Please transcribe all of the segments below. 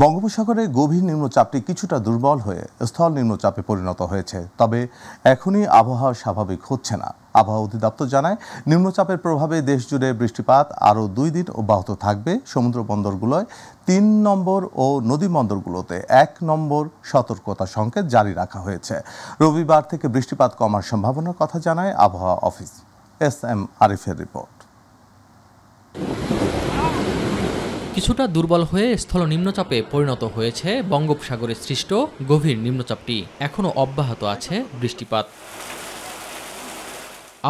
বঙ্গোপসাগরে গভীর নিম্নচাপটি কিছুটা দুর্বল হয়ে স্থল নিম্নচাপে পরিণত হয়েছে, তবে এখনই আবহাওয়া স্বাভাবিক হচ্ছে না। আবহাওয়া অধিদপ্তর জানায়, নিম্নচাপের প্রভাবে দেশজুড়ে বৃষ্টিপাত আরও 2 দিন অব্যাহত থাকবে। সমুদ্র বন্দরগুলোয় 3 নম্বর ও নদী বন্দরগুলোতে 1 নম্বর সতর্কতা সংকেত জারি রাখা হয়েছে। রবিবার থেকে বৃষ্টিপাত কমার সম্ভাবনার কথা জানায় আবহাওয়া অফিস। এস.এম. আরিফের রিপোর্ট। কিছুটা দুর্বল হয়ে স্থল নিম্নচাপে পরিণত হয়েছে বঙ্গোপসাগরে সৃষ্ট গভীর নিম্নচাপটি। এখনও অব্যাহত আছে বৃষ্টিপাত।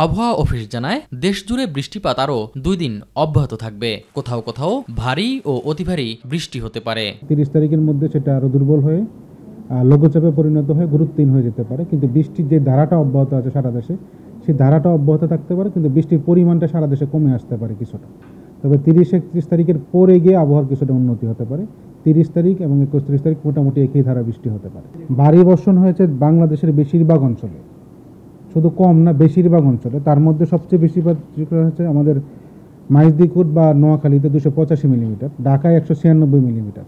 আবহাওয়া অফিস জানায়, দেশজুড়ে বৃষ্টিপাত আরও 2 দিন অব্যাহত থাকবে। কোথাও কোথাও ভারী ও অতি ভারী বৃষ্টি হতে পারে। 30 তারিখের মধ্যে সেটা আরও দুর্বল হয়ে লঘুচাপে পরিণত হয়ে গুরুত্বহীন হয়ে যেতে পারে। কিন্তু বৃষ্টির যে ধারাটা অব্যাহত আছে সারা দেশে, সেই ধারাটা অব্যাহত থাকতে পারে, কিন্তু বৃষ্টির পরিমাণটা সারা দেশে কমে আসতে পারে কিছুটা। তবে 30-31 তারিখের পরে গিয়ে আবহাওয়ার কিছুটা উন্নতি হতে পারে। 30 তারিখ এবং 31 তারিখ মোটামুটি একই ধারা বৃষ্টি হতে পারে। ভারী বর্ষণ হয়েছে বাংলাদেশের বেশিরভাগ অঞ্চলে, শুধু কম না, বেশিরভাগ অঞ্চলে। তার মধ্যে সবচেয়ে বেশি হচ্ছে আমাদের মাইজদিকুট বা নোয়াখালীতে 285 মিলিমিটার, ঢাকায় 196 মিলিমিটার।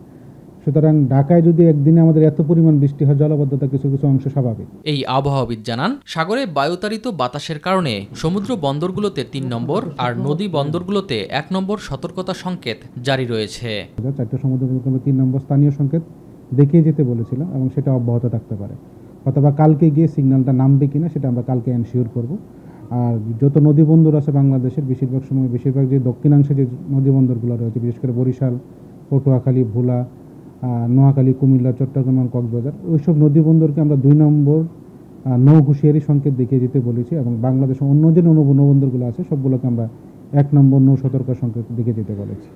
সুতরাং ঢাকায় যদি একদিনে আমাদের এত পরিমাণ বৃষ্টি হয়, জলাবদ্ধতা কিছু কিছু অংশ স্বাভাবিক। এই আবহাওয়াবিদ জানান, সাগরে বায়ুতাড়িত বাতাসের কারণে সমুদ্র বন্দরগুলোতে 3 নম্বর আর নদী বন্দরগুলোতে 1 নম্বর সতর্কতা সংকেত জারি রয়েছে। 4টে সমুদ্র বন্দরগুলো 3 নম্বর স্থানীয় সংকেত দেখিয়ে যেতে বলেছিলাম এবং সেটা অব্যাহত থাকতে পারে। অথবা কালকে গিয়ে সিগন্যালটা নামবে কিনা সেটা আমরা কালকে এনশিওর করব। আর যত নদী বন্দর আছে বাংলাদেশের, বেশিরভাগ যে দক্ষিণাংশে যে নদী বন্দরগুলো রয়েছে, বিশেষ করে বরিশাল, পটুয়াখালী, ভোলা, নোয়াখালী, কুমিল্লা, চট্টগ্রাম, কক্সবাজার, ওইসব নদী বন্দরকে আমরা 2 নম্বর নৌ হুঁশিয়ারি সংকেত দেখিয়ে যেতে বলেছি এবং বাংলাদেশের অন্য যে নৌ বন্দরগুলো আছে সবগুলোকে আমরা 1 নম্বর নৌ সতর্ক সংকেত দেখিয়ে যেতে বলেছি।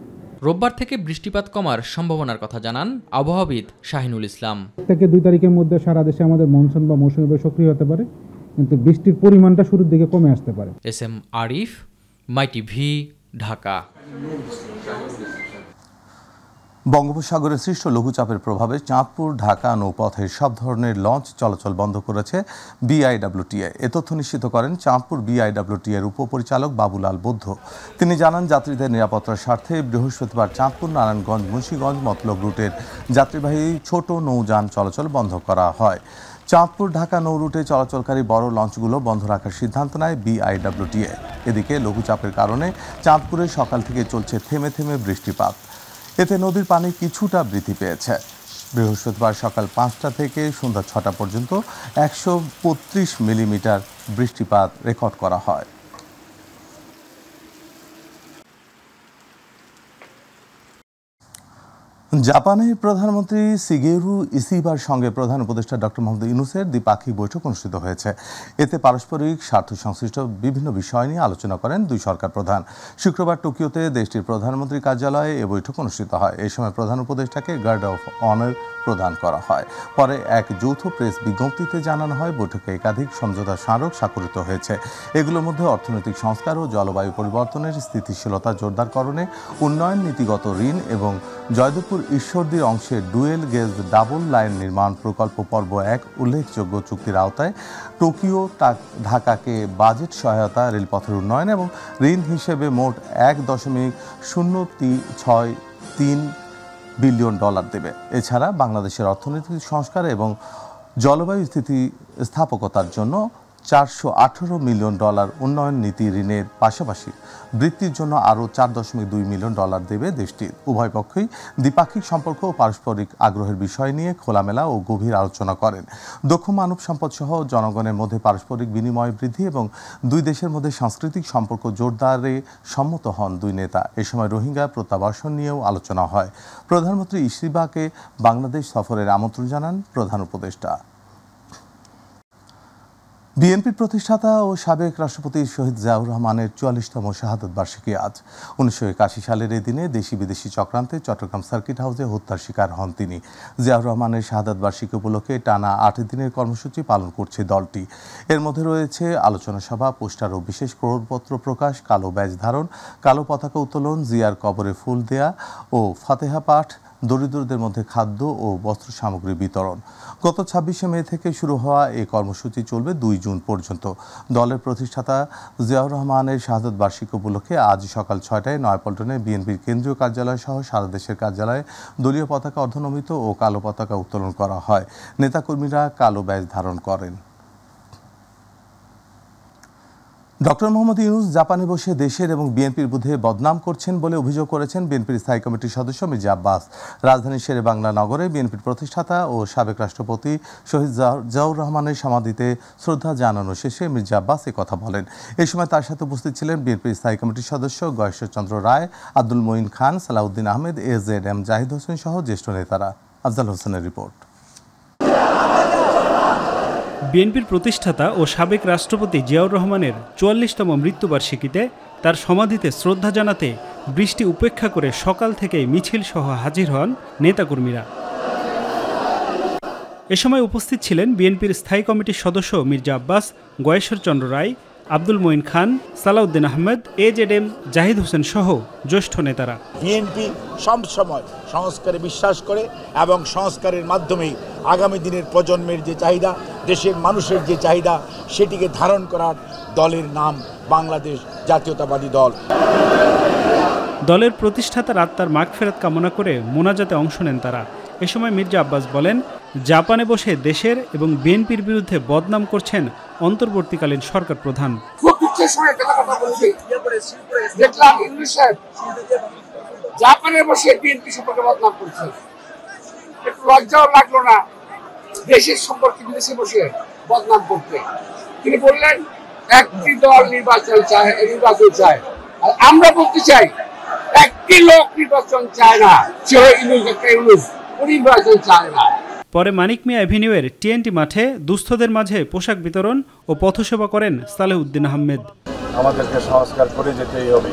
রোববার থেকে বৃষ্টিপাত কমার সম্ভাবনার কথা জানান আবহাওয়াবিদ শাহিনুল ইসলাম। 1 থেকে 2 তারিখের মধ্যে সারা দেশে আমাদের মনসুন বা মৌসুমী বায়ু সক্রিয় হতে পারে, কিন্তু বৃষ্টির পরিমাণটা শুরুর দিকে কমে আসতে পারে। এস.এম. আরিফ, মাই টিভি, ঢাকা। বঙ্গোপসাগরে সৃষ্ট লঘুচাপের প্রভাবে চাঁদপুর ঢাকা নৌপথে সব ধরনের লঞ্চ চলাচল বন্ধ করেছে বিআইডব্লিউটিএ। এ তথ্য নিশ্চিত করেন চাঁদপুর বিআইডব্লিউটিএর উপপরিচালক বাবুলাল বৌদ্ধ। তিনি জানান, যাত্রীদের নিরাপত্তার স্বার্থে বৃহস্পতিবার চাঁদপুর, নারায়ণগঞ্জ, মুন্সিগঞ্জ, মতলব রুটের যাত্রীবাহী ছোট নৌযান চলাচল বন্ধ করা হয়। চাঁদপুর ঢাকা নৌ রুটে চলাচলকারী বড় লঞ্চগুলো বন্ধ রাখার সিদ্ধান্ত নেয় বিআইডব্লিউটিএ। এদিকে লঘুচাপের কারণে চাঁদপুরে সকাল থেকে চলছে থেমে থেমে বৃষ্টিপাত। এতে নদীর পানি কিছুটা বৃদ্ধি পেয়েছে। বৃহস্পতিবার সকাল 5টা থেকে সন্ধ্যা 6টা পর্যন্ত 135 মিলিমিটার বৃষ্টিপাত রেকর্ড করা হয়। জাপানের প্রধানমন্ত্রী শিগেরু ইসিবার সঙ্গে প্রধান উপদেষ্টা ডক্টর মোহাম্মদ ইউনূসের দ্বিপাক্ষিক বৈঠক অনুষ্ঠিত হয়েছে। এতে পারস্পরিক স্বার্থ সংশ্লিষ্ট বিভিন্ন বিষয় নিয়ে আলোচনা করেন দুই সরকার প্রধান। শুক্রবার টোকিওতে দেশটির প্রধানমন্ত্রীর কার্যালয়ে এ বৈঠক অনুষ্ঠিত হয়। এই সময় প্রধান উপদেষ্টাকে গার্ড অফ অনার প্রদান করা হয়। পরে এক যৌথ প্রেস বিজ্ঞপ্তিতে জানানো হয়, বৈঠকে একাধিক সমঝোতা স্মারক স্বাক্ষরিত হয়েছে। এগুলোর মধ্যে অর্থনৈতিক সংস্কার ও জলবায়ু পরিবর্তনের স্থিতিশীলতা জোরদারকরণে, উন্নয়ন নীতিগত ঋণ এবং জয়দেবপুর ঈশ্বরদীর অংশে ডুয়েল গেজ ডাবল লাইন নির্মাণ প্রকল্প পর্ব 1 উল্লেখযোগ্য চুক্তির আওতায় টোকিও ঢাকাকে বাজেট সহায়তা, রেলপথের উন্নয়ন এবং ঋণ হিসেবে মোট $1.063 বিলিয়ন দেবে। এছাড়া বাংলাদেশের অর্থনৈতিক সংস্কার এবং জলবায়ু স্থিতিস্থাপকতার জন্য $418 মিলিয়ন উন্নয়ন নীতি ঋণের পাশাপাশি বৃত্তির জন্য আরও $4.2 মিলিয়ন দেবে দেশটি। উভয় পক্ষই দ্বিপাক্ষিক সম্পর্ক ও পারস্পরিক আগ্রহের বিষয় নিয়ে খোলামেলা ও গভীর আলোচনা করেন। দক্ষ মানব সম্পদ সহ জনগণের মধ্যে পারস্পরিক বিনিময় বৃদ্ধি এবং দুই দেশের মধ্যে সাংস্কৃতিক সম্পর্ক জোরদারে সম্মত হন দুই নেতা। এ সময় রোহিঙ্গা প্রত্যাবাসন নিয়েও আলোচনা হয়। প্রধানমন্ত্রী ইসিবাকে বাংলাদেশ সফরের আমন্ত্রণ জানান প্রধান উপদেষ্টা। বিএনপির প্রতিষ্ঠাতা ও সাবেক রাষ্ট্রপতি শহীদ জিয়াউর রহমানের 44তম শাহাদত বার্ষিকী আজ। 1981 সালের এই দিনে দেশি বিদেশি চক্রান্তে চট্টগ্রাম সার্কিট হাউসে হত্যার শিকার হন তিনি। জিয়াউর রহমানের শাহাদত বার্ষিকী উপলক্ষে টানা 8 দিনের কর্মসূচি পালন করছে দলটি। এর মধ্যে রয়েছে আলোচনা সভা, পোস্টার ও বিশেষ প্রয়োগপত্র প্রকাশ, কালো ব্যাজ ধারণ, কালো পতাকা উত্তোলন, জিয়ার কবরে ফুল দেয়া ও ফাতেহা পাঠ, দরিদ্রদের মধ্যে খাদ্য ও বস্ত্র সামগ্রী বিতরণ। গত 26শে মে থেকে শুরু হওয়া এই কর্মসূচি চলবে 2 জুন পর্যন্ত। দলের প্রতিষ্ঠাতা জিয়াউর রহমানের শাহাদত বার্ষিকী উপলক্ষে আজ সকাল 6টায় নয়াপল্টনে বিএনপির কেন্দ্রীয় কার্যালয় সহ সারা দেশের কার্যালয়ে দলীয় পতাকা অর্ধনমিত ও কালো পতাকা উত্তোলন করা হয়। নেতাকর্মীরা কালো ব্যাজ ধারণ করেন। ডক্টর মোহাম্মদ ইউনূস জাপানে বসে দেশের এবং বিএনপির বিরুদ্ধে বদনাম করছেন বলে অভিযোগ করেছেন বিএনপির স্থায়ী কমিটির সদস্য মির্জা আব্বাস। রাজধানীর শেরেবাংলা নগরে বিএনপির প্রতিষ্ঠাতা ও সাবেক রাষ্ট্রপতি শহীদ জিয়াউর রহমানের সমাধিতে শ্রদ্ধা জানানো শেষে মির্জা আব্বাস কথা বলেন। এই সময় তার সাথে উপস্থিত ছিলেন বিএনপির স্থায়ী কমিটির সদস্য গয়েশ্বরচন্দ্র রায়, আব্দুল মঈন খান, সালাউদ্দিন আহমেদ, AZM জাহিদ হোসেন সহ জ্যেষ্ঠ নেতারা। আফজাল হোসেনের রিপোর্ট। বিএনপির প্রতিষ্ঠাতা ও সাবেক রাষ্ট্রপতি জিয়াউর রহমানের 44তম মৃত্যুবার্ষিকীতে তার সমাধিতে শ্রদ্ধা জানাতে বৃষ্টি উপেক্ষা করে সকাল থেকেই মিছিল সহ হাজির হন নেতাকর্মীরা। এ সময় উপস্থিত ছিলেন বিএনপির স্থায়ী কমিটির সদস্য মির্জা আব্বাস, গয়েশ্বরচন্দ্র রায়, আব্দুল মঈন খান, সালাউদ্দিন আহমেদ, AZM জাহিদ হোসেন সহ জ্যেষ্ঠ নেতারা। বিএনপি সবসময় সংস্কারে বিশ্বাস করে এবং সংস্কারের মাধ্যমেই আগামী দিনের প্রজন্মের যে চাহিদা, দেশের মানুষের যে চাহিদা, সেটিকে ধারণ করার দলের নাম বাংলাদেশ জাতীয়তাবাদী দল। দলের প্রতিষ্ঠাতার আত্মার মাগফিরাত কামনা করে মোনাজাতে অংশ নেন তারা। এ সময় মির্জা আব্বাস বলেন, জাপানে বসে দেশের এবং বিএনপির বিরুদ্ধে বদনাম করছেন অন্তর্বর্তীকালীন সরকার প্রধান। জাপানে বসে বিএনপি সম্পর্কে বদনাম করছে, একটু লজ্জাও লাগলো না দেশের সম্পর্কে বিদেশে বসে বদনাম করতে? তিনি বললেন একটি দল নির্বাচন চায়, আর আমরা বলতে চাই একটি লোক নির্বাচন চায় না, সে ইউনূস নির্বাচন চায় না। পরে মানিক মিয়া এভিনিউয়ের TNT মাঠে দুস্থদের মাঝে পোশাক বিতরণ ও পথসেবা করেন সালেহউদ্দিন আহমেদ। আমাদেরকে সংস্কার করে যেতেই হবে,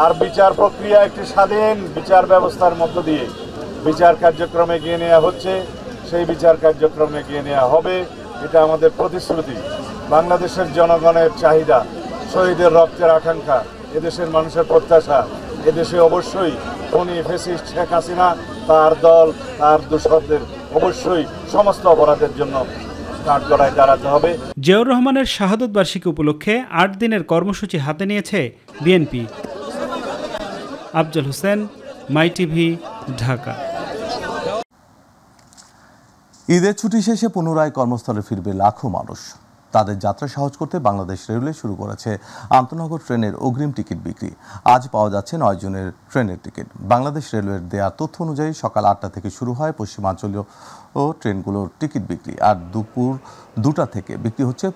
আর বিচার প্রক্রিয়া একটি স্বাধীন বিচার ব্যবস্থার মধ্য দিয়ে বিচার কার্যক্রমে এগিয়ে নেওয়া হচ্ছে, সেই বিচার কার্যক্রমে এগিয়ে নেওয়া হবে। এটা আমাদের প্রতিশ্রুতি। বাংলাদেশের জনগণের চাহিদা, শহীদের রক্তের আকাঙ্ক্ষা, এদেশের মানুষের প্রত্যাশা, এদেশে অবশ্যই খুনি ফ্যাসিস্ট শেখ হাসিনা, তার দল, তার দোসরদের অবশ্যই সমস্ত অপরাধের জন্য কাঠগড়ায় দাঁড়াতে হবে। জিয়াউর রহমানের শাহাদত বার্ষিকী উপলক্ষে 8 দিনের কর্মসূচি হাতে নিয়েছে বিএনপি। আফজাল হোসেন, মাই টিভি, ঢাকা। ঈদের ছুটি শেষে পুনরায় কর্মস্থলে ফিরবে লাখো মানুষ। তাদের যাত্রা সহজ করতে বাংলাদেশ রেলওয়ে শুরু করেছে আন্তনগর ট্রেনের অগ্রিম টিকিট বিক্রি। আজ পাওয়া যাচ্ছে 9 জনের ট্রেনের টিকিট। বাংলাদেশ রেলওয়ের দেয়া তথ্য অনুযায়ী সকাল 8টা থেকে শুরু হয় পশ্চিমাঞ্চলীয় ট্রেনগুলোর টিকিট বিক্রি, আর দুপুর 2টা থেকে বিক্রি হচ্ছে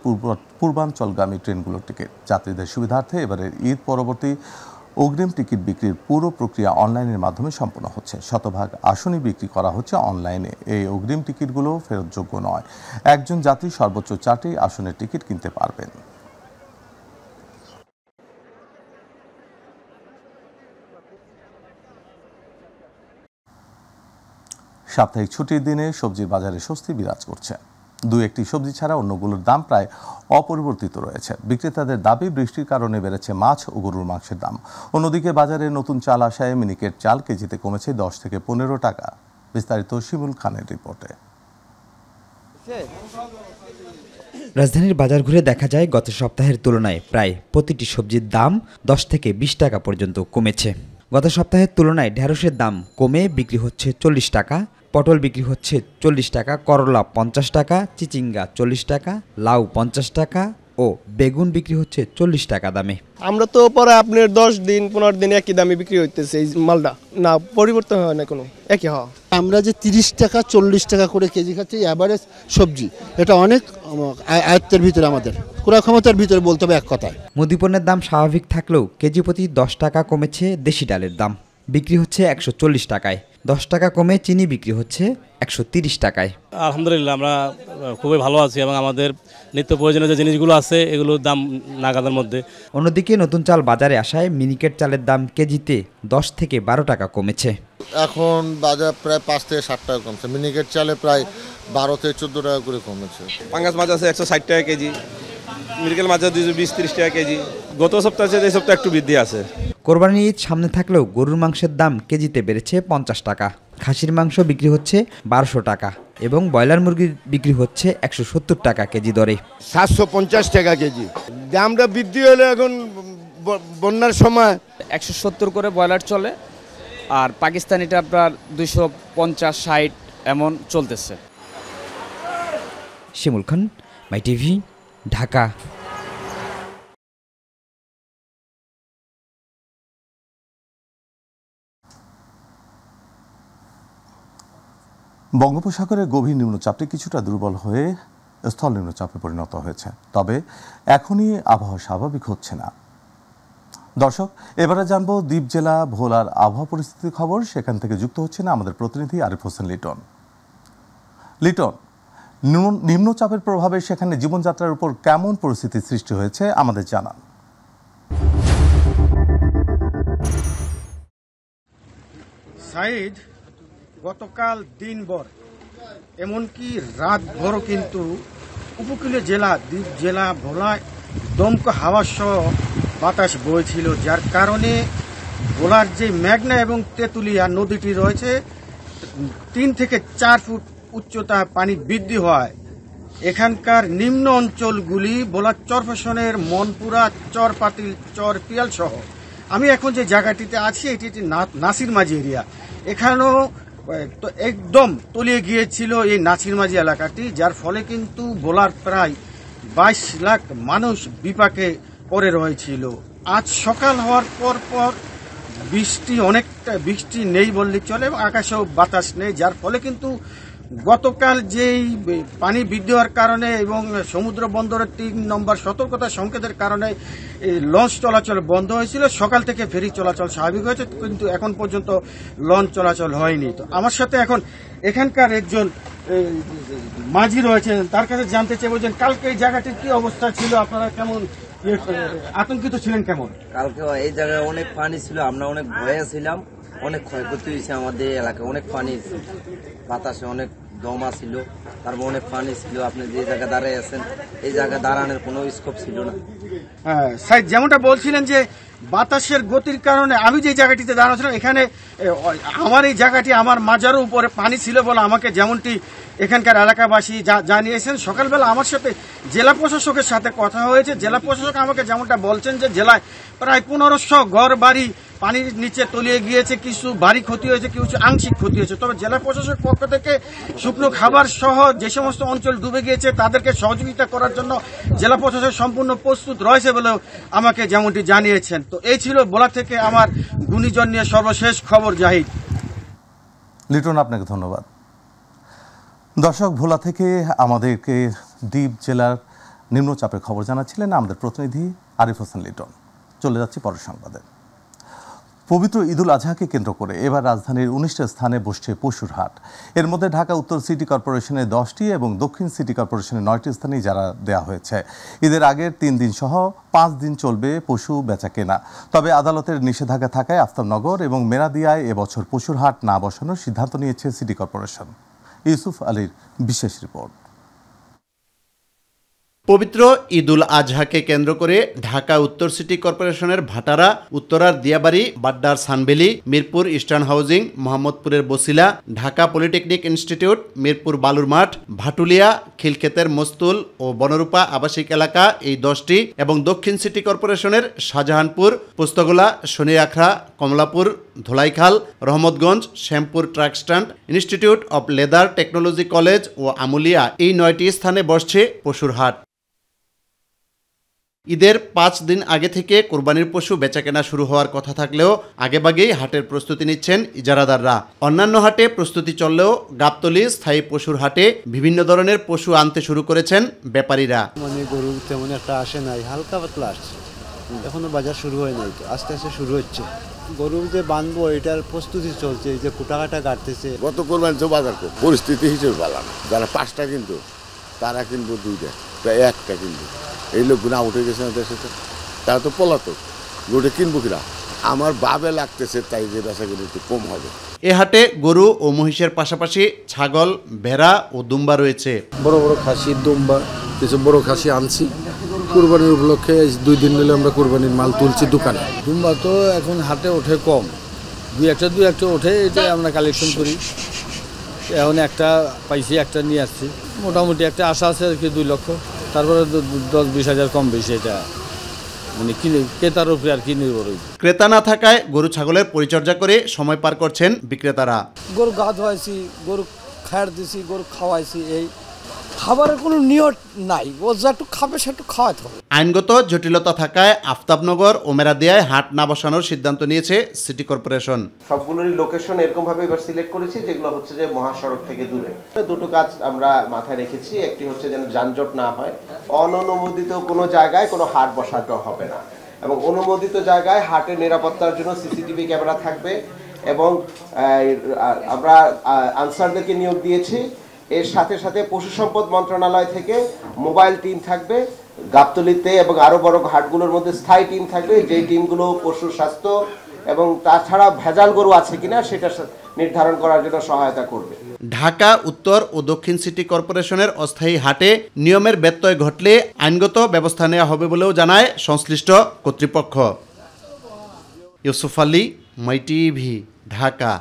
পূর্বাঞ্চলগামী ট্রেনগুলোর টিকিট। যাত্রীদের সুবিধার্থে এবারের ঈদ পরবর্তী অগ্রিম টিকিট বিক্রির পুরো প্রক্রিয়া অনলাইনের মাধ্যমে সম্পন্ন হচ্ছে। শতভাগ আসনই বিক্রি করা হচ্ছে অনলাইনে। এই অগ্রিম টিকিটগুলো ফেরতযোগ্য নয়। একজন যাত্রী সর্বোচ্চ 4টি আসনের টিকিট কিনতে পারবেন। সাপ্তাহিক ছুটির দিনে সবজির বাজারে স্বস্তি বিরাজ করছে। 2-1টি সবজি ছাড়া অন্যগুলোর দাম প্রায় অপরিবর্তিত রয়েছে। বিক্রেতাদের দাবি, বৃষ্টির কারণে বেড়েছে মাছ ও গরুর মাংসের দাম। অন্যদিকে বাজারে নতুন চাল আসায় মিনিকেট চাল কেজিতে কমেছে 10 থেকে 15 টাকা। বিস্তারিত শিমুল খানের রিপোর্টে। রাজধানীর বাজার ঘুরে দেখা যায় গত সপ্তাহের তুলনায় প্রায় প্রতিটি সবজির দাম 10 থেকে 20 টাকা পর্যন্ত কমেছে। গত সপ্তাহের তুলনায় ঢেঁড়সের দাম কমে বিক্রি হচ্ছে 40 টাকা, পটল বিক্রি হচ্ছে 40 টাকা, করলা 50 টাকা, চিচিঙ্গা 40 টাকা, লাউ 50 টাকা ও বেগুন বিক্রি হচ্ছে 40 টাকা দামে। আমরা তো পরে আপনার 10 দিন 15 দিন একই দামে বিক্রি হইতেছে এই মালটা, না পরিবর্তন হয় না কোনো, একই হয়। আমরা যে 30 টাকা 40 টাকা করে কেজি খাচ্ছি এভারেজ সবজি, এটা অনেক আয়ত্তের ভিতরে, আমাদের ক্রয় ক্ষমতার ভিতরে বলতে হবে এক কথায়। মুদিপণ্যের দাম স্বাভাবিক থাকলেও কেজি প্রতি 10 টাকা কমেছে দেশি ডালের দাম, বিক্রি হচ্ছে 140 টাকায়। 10 টাকা কমে চিনি বিক্রি হচ্ছে 130 টাকায়। আলহামদুলিল্লাহ আমরা খুবই ভালো আছি এবং আমাদের নিত্য প্রয়োজনীয় যে জিনিসগুলো আছে এগুলোর দাম নাগাদের মধ্যে। অন্যদিকে নতুন চাল বাজারে আসায় মিনিকেট চালের দাম কেজিতে 10 থেকে 12 টাকা কমেছে। এখন বাজার প্রায় 5 থেকে 7 টাকা কমছে, মিনিকেট চালে প্রায় 12 থেকে 14 টাকা করে কমেছে। পাঙ্গাস মাছ আছে 160 টাকা কেজি, মিরকেল মাছ 220-30 টাকা কেজি। গত সপ্তাহে এই সপ্তাহে একটু বৃদ্ধি আছে। কোরবানির ঈদ সামনে থাকলেও গরুর মাংসের দাম কেজিতে বেড়েছে 50 টাকা। খাসির মাংস বিক্রি হচ্ছে 1200 টাকা এবং ব্রয়লার মুরগি বিক্রি হচ্ছে 170 টাকা কেজি দরে। 750 টাকা কেজি। দামটা বৃদ্ধি হলে এখন বন্যার সময় 170 করে ব্রয়লার চলে, আর পাকিস্তানিটা আপনার 250-60 এমন চলতেছে। শিমুল খান, মাই টিভি, ঢাকা। বঙ্গোপসাগরের গভীর নিম্নচাপটি কিছুটা দুর্বল হয়ে স্থল নিম্নচাপে পরিণত হয়েছে, তবে এখনই আবহাওয়া স্বাভাবিক হচ্ছে না। দর্শক, এবারে জানবো দ্বীপ জেলা ভোলার আবহাওয়া পরিস্থিতির খবর। সেখান থেকে যুক্ত হচ্ছেন আমাদের প্রতিনিধি আরিফ হোসেন লিটন। লিটন, নিম্নচাপের প্রভাবে সেখানে জীবনযাত্রার উপর কেমন পরিস্থিতি সৃষ্টি হয়েছে আমাদের জানান। সাইদ, গতকাল দিনভর এমনকি রাতভরও কিন্তু উপকূলীয় জেলা দ্বীপ জেলা ভোলায় দমকা হাওয়া সহ বাতাস বইছিল, যার কারণে ভোলার যে মেঘনা এবং তেঁতুলিয়া নদীটি রয়েছে 3 থেকে 4 ফুট উচ্চতা পানি বৃদ্ধি হয়। এখানকার নিম্ন অঞ্চলগুলি ভোলার চরফেশনের মনপুরা, চরপাতিল, চর পিয়াল সহ আমি এখন যে জায়গাটিতে আছি এটি নাসির মাঝি এরিয়া। এখানেও তো একদম তলিয়ে গিয়েছিল এই নাসির মাঝি এলাকাটি, যার ফলে কিন্তু ভোলার প্রায় 22 লাখ মানুষ বিপাকে পড়ে রয়েছিল। আজ সকাল হওয়ার পর অনেকটা বৃষ্টি নেই বললে চলে, আকাশেও বাতাস নেই, যার ফলে কিন্তু গতকাল যেই পানি বৃদ্ধি হওয়ার কারণে এবং সমুদ্র বন্দরের 3 নম্বর সতর্কতা সংকেতের কারণে লঞ্চ চলাচল বন্ধ হয়েছিল। সকাল থেকে ফেরি চলাচল স্বাভাবিক হয়েছে, কিন্তু এখন পর্যন্ত লঞ্চ চলাচল হয়নি। তো আমার সাথে এখন এখানকার একজন মাঝি রয়েছেন, তার কাছে জানতে চাই, বলছেন কালকে এই জায়গাটির কি অবস্থা ছিল, আপনারা কেমন আতঙ্কিত ছিলেন? কেমন কালকে এই জায়গায় অনেক পানি ছিল, আমরা অনেক ভয়ে ছিলাম, অনেক ক্ষয়ক্ষতি হয়েছে আমাদের এলাকায়, অনেক পানি, বাতাসে অনেক দমা ছিল, তারপর অনেক পানি ছিল। আপনি যে জায়গায় দাঁড়িয়ে আছেন এই জায়গায় দাঁড়ানোর কোনো স্কোপ ছিল না। হ্যাঁ সাইদ, যেমনটা বলছিলেন যে বাতাসের গতির কারণে আমি যে জায়গাটিতে দাঁড়াচ্ছিলাম এখানে আমার এই জায়গাটি আমার মাজারও উপরে পানি ছিল বলে আমাকে যেমনটি এখানকার এলাকাবাসী জানিয়েছেন। সকালবেলা আমার সাথে জেলা প্রশাসকের সাথে কথা হয়েছে। জেলা প্রশাসক আমাকে যেমনটা বলছেন যে জেলায় প্রায় 1500 ঘর বাড়ি পানির নিচে তলিয়ে গিয়েছে, কিছু বাড়ি ক্ষতি হয়েছে, কিছু আংশিক ক্ষতি হয়েছে। তবে জেলা প্রশাসক পক্ষ থেকে শুকনো খাবার সহ যে সমস্ত অঞ্চল ডুবে গিয়েছে তাদেরকে সহযোগিতা করার জন্য জেলা প্রশাসক সম্পূর্ণ প্রস্তুত রয়েছে বলেও আমাকে যেমনটি জানিয়েছেন। তো এই ছিল ভোলা থেকে আমার ঘূর্ণিঝড় নিয়ে সর্বশেষ খবর। জাহিদ, লিটন, আপনাকে ধন্যবাদ। দর্শক, ভোলা থেকে আমাদেরকে দ্বীপ জেলার নিম্নচাপের খবর জানাচ্ছিলেন আমাদের প্রতিনিধি আরিফ হোসেন লিটন। চলে যাচ্ছি পরের সংবাদে। পবিত্র ঈদুল আজহাকে কেন্দ্র করে এবার রাজধানীর 19টা স্থানে বসছে পশুর হাট। এর মধ্যে ঢাকা উত্তর সিটি কর্পোরেশনের 10টি এবং দক্ষিণ সিটি কর্পোরেশনের 9টি স্থানে ইজারা দেওয়া হয়েছে। ঈদের আগের 3 দিন সহ 5 দিন চলবে পশু বেচা কেনা। তবে আদালতের নিষেধাজ্ঞা থাকায় আফতাবনগর এবং মেরাদিয়ায় এবছর পশুর হাট না বসানোর সিদ্ধান্ত নিয়েছে সিটি কর্পোরেশন। ইউসুফ আলীর বিশেষ রিপোর্ট। পবিত্র ঈদুল আজহাকে কেন্দ্র করে ঢাকা উত্তর সিটি কর্পোরেশনের ভাটারা, উত্তরার দিয়াবাড়ি, বাড্ডার সানভ্যালি, মিরপুর ইস্টার্ন হাউজিং, মোহাম্মদপুরের বসিলা, ঢাকা পলিটেকনিক ইনস্টিটিউট, মিরপুর বালুর মাঠ, ভাটুলিয়া, খিলক্ষেতের মস্তুল ও বনরূপা আবাসিক এলাকা এই 10টি এবং দক্ষিণ সিটি কর্পোরেশনের Shahjahanpur, Postogola, Shanir Akhra, Kamalapur, Dholaikhal, Rahmatganj, Shyampur truck stand, Institute of Leather Technology College ও আমুলিয়া এই 9টি স্থানে বসছে পশুর হাট। ঈদের 5 দিন আগে থেকে কোরবানির পশু বেচাকেনা শুরু হওয়ার কথা থাকলেও আগেভাগেই হাটের প্রস্তুতি নিচ্ছেন ইজারাদাররা। অন্যান্য হাটে প্রস্তুতি চললেও গাবতলী স্থায়ী পশুর হাটে বিভিন্ন ধরনের পশু আনতে শুরু করেছেন ব্যাপারীরা। মানে গরু তেমন একটা আসে নাই, হালকা পাতলা আসছে, এখনো বাজার শুরু হয় নাই, তো আস্তে আস্তে শুরু হচ্ছে। গরু যে বাঁধবো এটার প্রস্তুতি চলছে, এই যে কুটাকাটা কাটতেছে। গত কোরবানি তো বাজার পরিস্থিতি হিসেবে পেলাম, যারা 5টা কিন্তু তারা কিনবো 2টা, প্রায় 1টা কিনবো। এই লোকগুলো উঠে গেছে না দেশে, তারা তো পলাতক, গোটে কিনবো কিনা আমার বাবে লাগতেছে, তাই যে বেচাগুলো একটু কম হবে। এ হাটে গরু ও মহিষের পাশাপাশি ছাগল, ভেড়া ও দুম্বা রয়েছে। বড় বড় খাসি, দুম্বা, কিছু বড় খাসি আনছি কুরবানির উপলক্ষে। 2 দিন মিলে আমরা কুরবানির মাল তুলছি দোকানে। দুম্বা তো এখন হাটে ওঠে কম, দুই একটা ওঠে, এটাই আমরা কালেকশন করি। এখন একটা পাইছি, একটা নিয়ে আসছি। মোটামুটি একটা আশা আছে আর কি 2 লক্ষ, তারপরে 10-20 হাজার কম বেশি, এটা মানে কিনে ক্রেতার উপরে আর কি নির্ভর। ক্রেতা না থাকায় গরু ছাগলের পরিচর্যা করে সময় পার করছেন বিক্রেতারা। গরু গা ধোয়াইছি, গরু খায়ার দিছি, গরু খাওয়াইছি। এই খাবারের কোনো নিয়ত নাই, ও যা একটু খাবে সেটু খাওয়াতে হবে। আইনগত জটিলতা থাকায় আফতাবনগর ও মেরাদিয়ায় হাট না বসানোর সিদ্ধান্ত নিয়েছে সিটি কর্পোরেশন। সবগুলোরই লোকেশন এরকম ভাবে এবার সিলেক্ট করেছি যেগুলো হচ্ছে যে মহাসড়ক থেকে দূরে। দুটো কাজ আমরা মাথায় রেখেছি, একটি হচ্ছে যেন যানজট না হয়, অননুমোদিত কোনো জায়গায় কোনো হাট বসাতে হবে না, এবং অনুমোদিত জায়গায় হাটের নিরাপত্তার জন্য সিসিটিভি ক্যামেরা থাকবে, এবং আমরা আনসারদেরকে নিয়োগ দিয়েছি। এর সাথে সাথে পশু সম্পদ মন্ত্রণালয় থেকে মোবাইল টিম থাকবে গাবতলীতে, এবং আরো বড় হাটগুলোর মধ্যে স্থায়ী টিম থাকবে, যে টিমগুলো পশুর স্বাস্থ্য এবং তাছাড়া ভেজাল গরু আছে কিনা সেটা নির্ধারণ করার জন্য সহায়তা করবে। ঢাকা উত্তর ও দক্ষিণ সিটি কর্পোরেশনের অস্থায়ী হাটে নিয়মের ব্যত্যয় ঘটলে আইনগত ব্যবস্থা নেওয়া হবে বলেও জানায় সংশ্লিষ্ট কর্তৃপক্ষ। ইউসুফ আলী, মাই টিভি, ঢাকা।